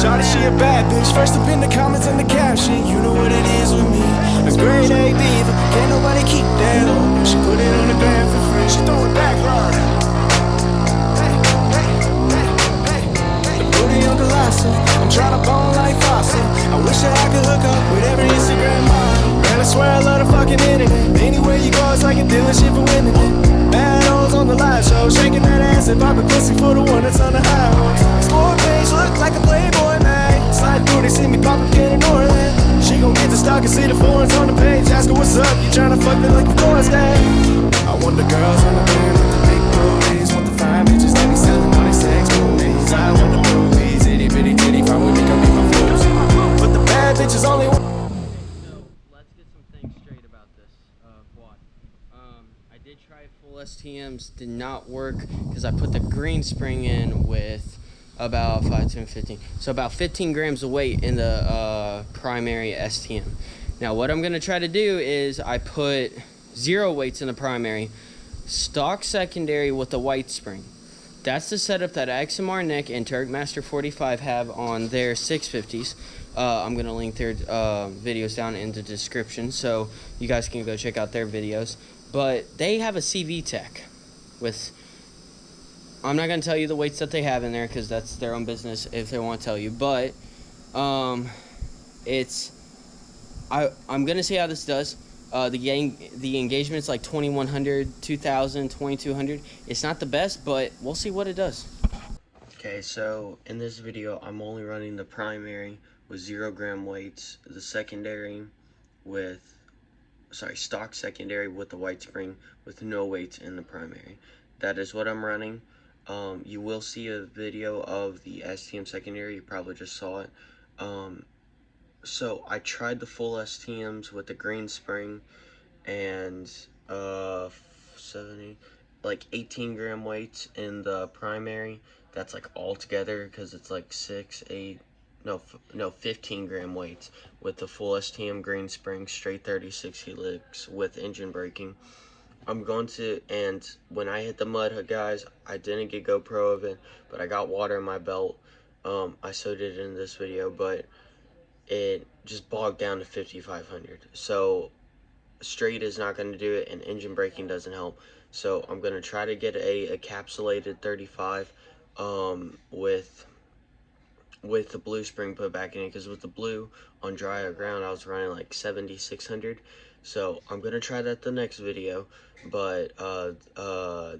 Shawty, she a bad bitch. First up in the comments and the caption. You know what it is with me. It's grade A diva. Can't nobody keep that on. She put it on the gram for free. She throw it back hard. The booty on Colossal. I'm tryna bone like Fossil. I wish that I could hook up with every Instagram model. Man, I swear I love the fucking internet. Anywhere you go, it's like a dealership for winning it. Bad hoes on the live show, shaking that ass and popping pussy for the one that's on the high horse. Explore page, look like a Playboy man. Slide through, they see me pop up, can't ignore that. She gon' get the stock and see the foreigns on the page. Ask her what's up, you tryna fuck me like the door's day. I want the girls on the band with the big booties. Want the fine bitches that be selling all these sex movies. I want the movies, itty bitty titty, fine with me, come be my fools. But the bad bitches only want. Let's get some things straight about this quad. I did try full STMs, did not work because I put the green spring in with about 5, 10, 15. So about 15 grams of weight in the primary STM. Now what I'm gonna try to do is I put 0 weights in the primary, stock secondary with the white spring. That's the setup that XMR Nick and Turkmaster 45 have on their 650s. I'm going to link their videos down in the description so you guys can go check out their videos. But they have a CV tech with, I'm not going to tell you the weights that they have in there because that's their own business if they want to tell you. But I'm going to see how this does. The engagement's like 2100, 2000, 2200. It's not the best, but we'll see what it does. Okay, so in this video, I'm only running the primary with 0 gram weights, the secondary with, stock secondary with the white spring with no weights in the primary. That is what I'm running. You will see a video of the STM secondary. You probably just saw it. So I tried the full STMs with the green spring and 18 gram weights in the primary. That's like all together because it's like 15 gram weights with the full STM green spring, straight 36 helix with engine braking. I'm going to, and when I hit the mud, guys, I didn't get GoPro of it, but I got water in my belt. I showed it in this video, but it just bogged down to 5500. So straight is not going to do it, and engine braking doesn't help. So I'm going to try to get a encapsulated 35 with the blue spring put back in it, because with the blue on drier ground I was running like 7600. So I'm going to try that the next video, but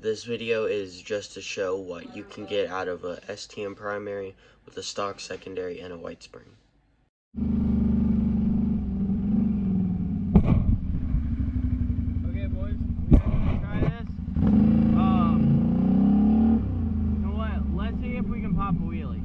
this video is just to show what you can get out of a STM primary with a stock secondary and a white spring. Okay, boys, we're gonna try this. So let's see if we can pop a wheelie.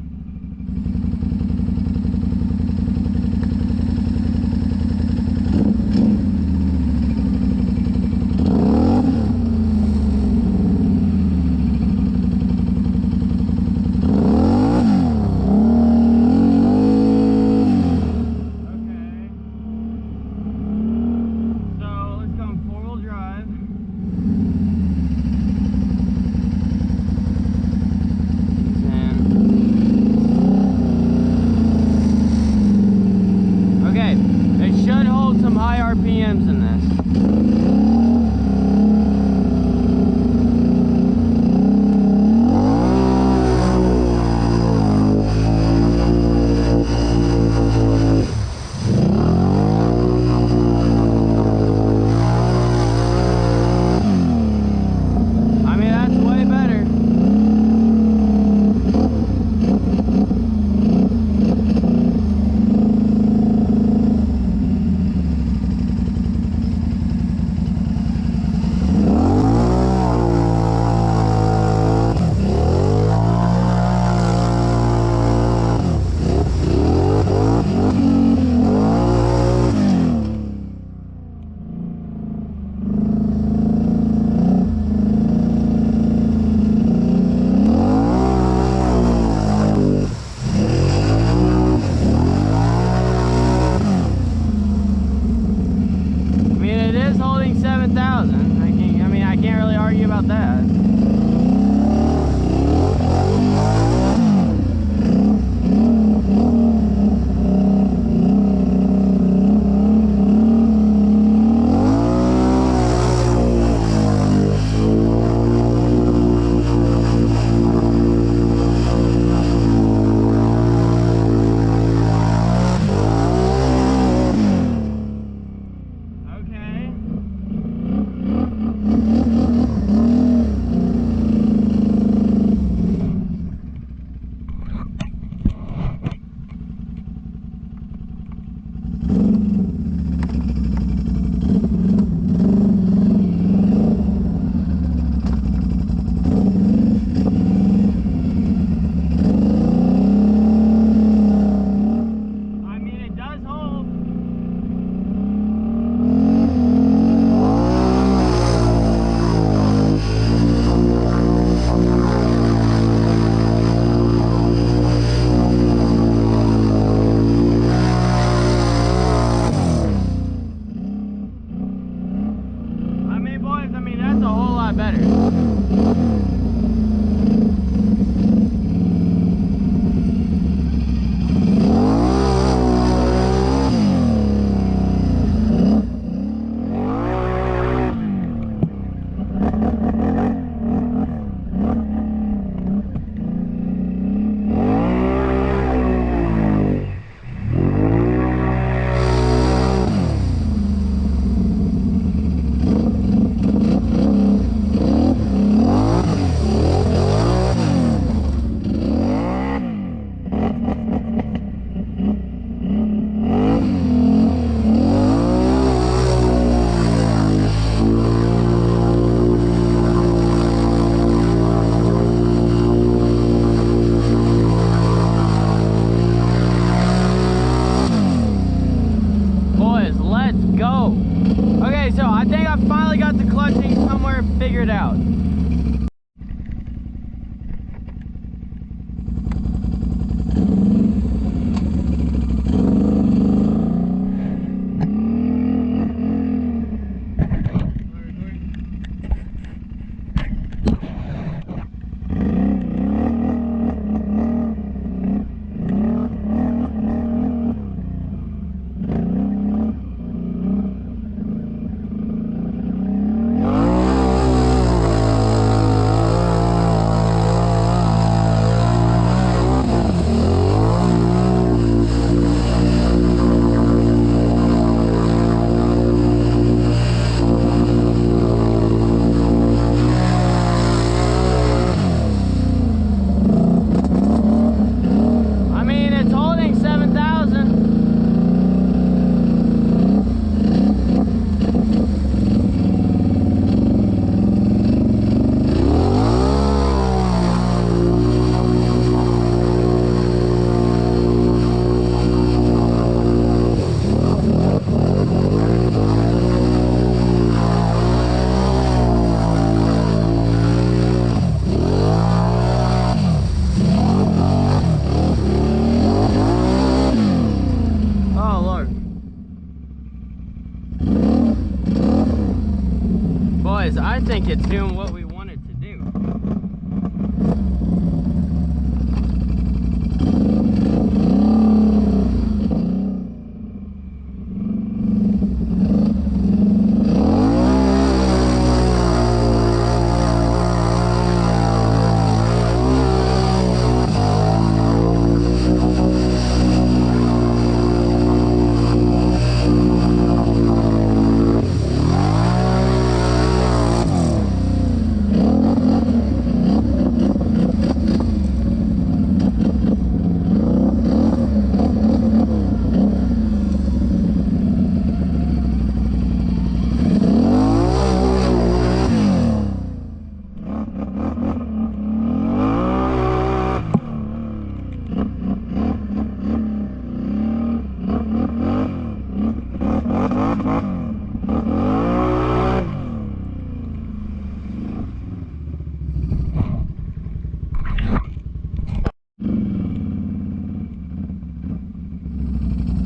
I think it's doing what we want it to do.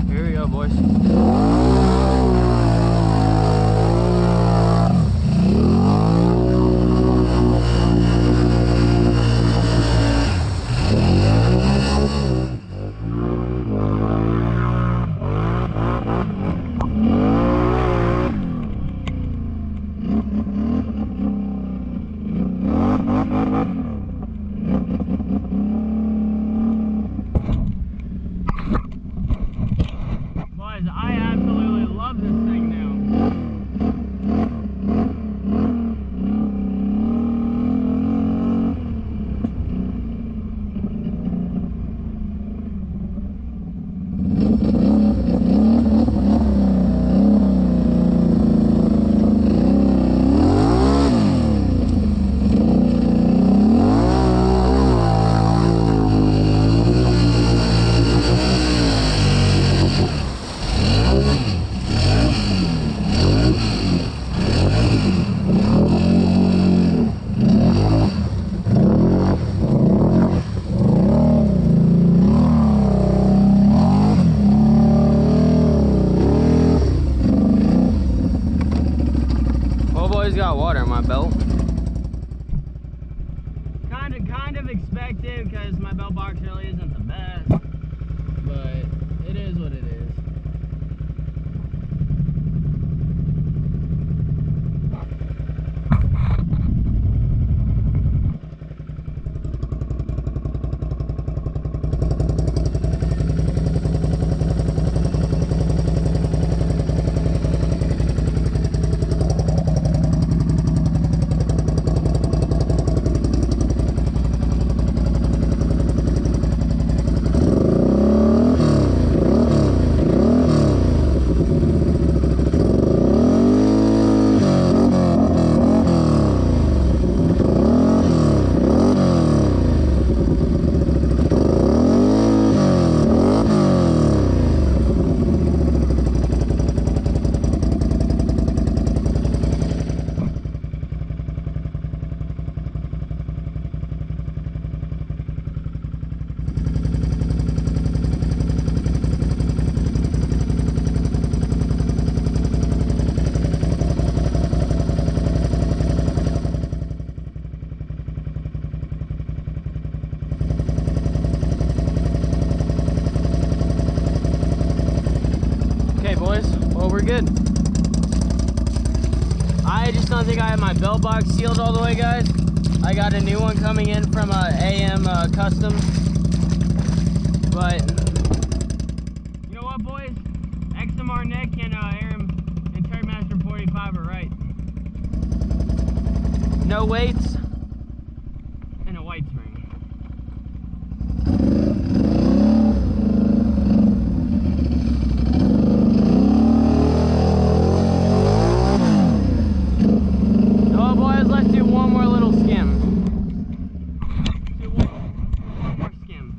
Here we go, boys. I absolutely love this thing now. Boys, got water in my belt. Kind of expected, because my belt box really isn't the best, but it is what it is. Well, we're good. I just don't think I have my belt box sealed all the way, guys. I got a new one coming in from AM Custom. But you know what, boys? XMR Nick and Aaron and Trackmaster 45 are right. No weights and a white spring. Let's do one more little skim. Do one more skim.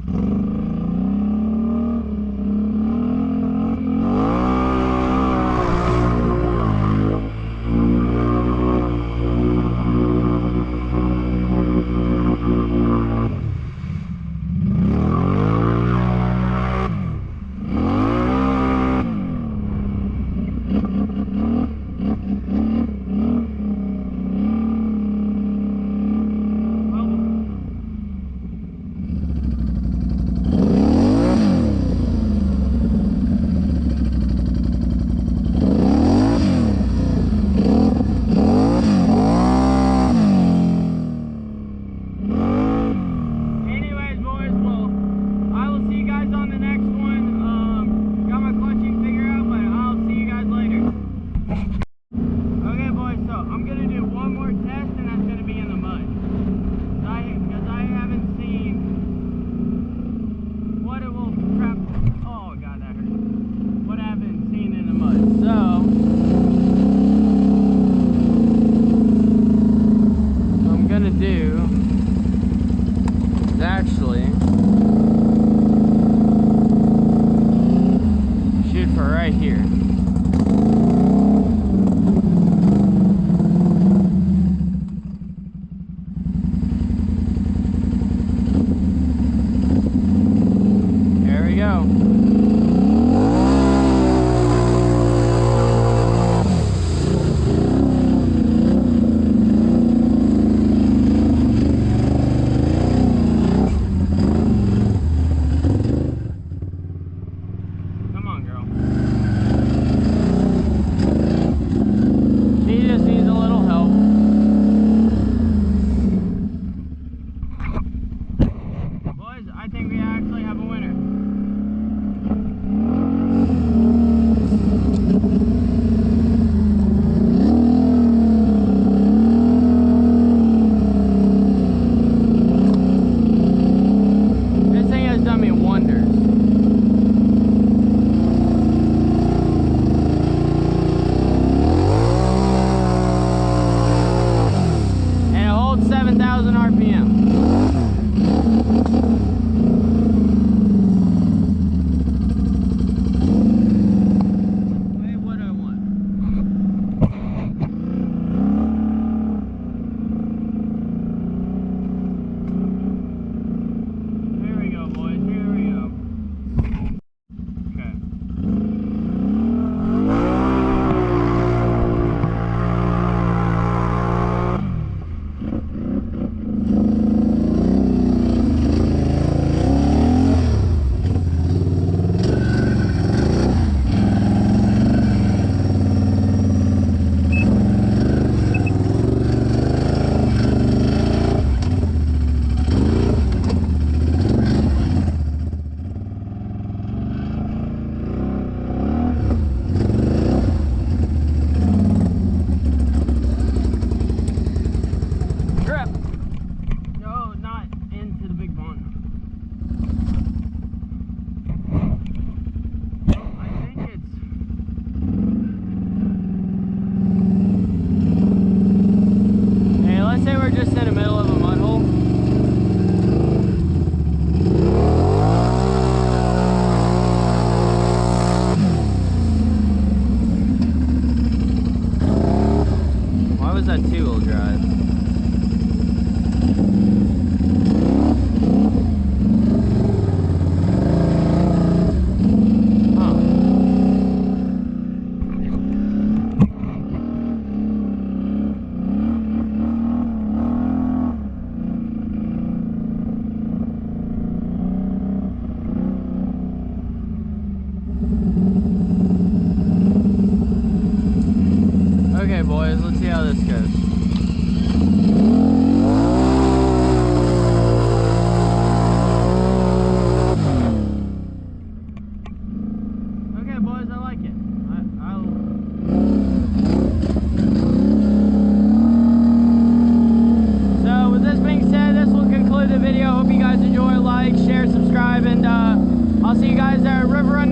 boys. Let's see how this goes. Okay, boys, I like it. So with this being said, this will conclude the video. Hope you guys enjoy. Like, share, subscribe, and I'll see you guys at River Run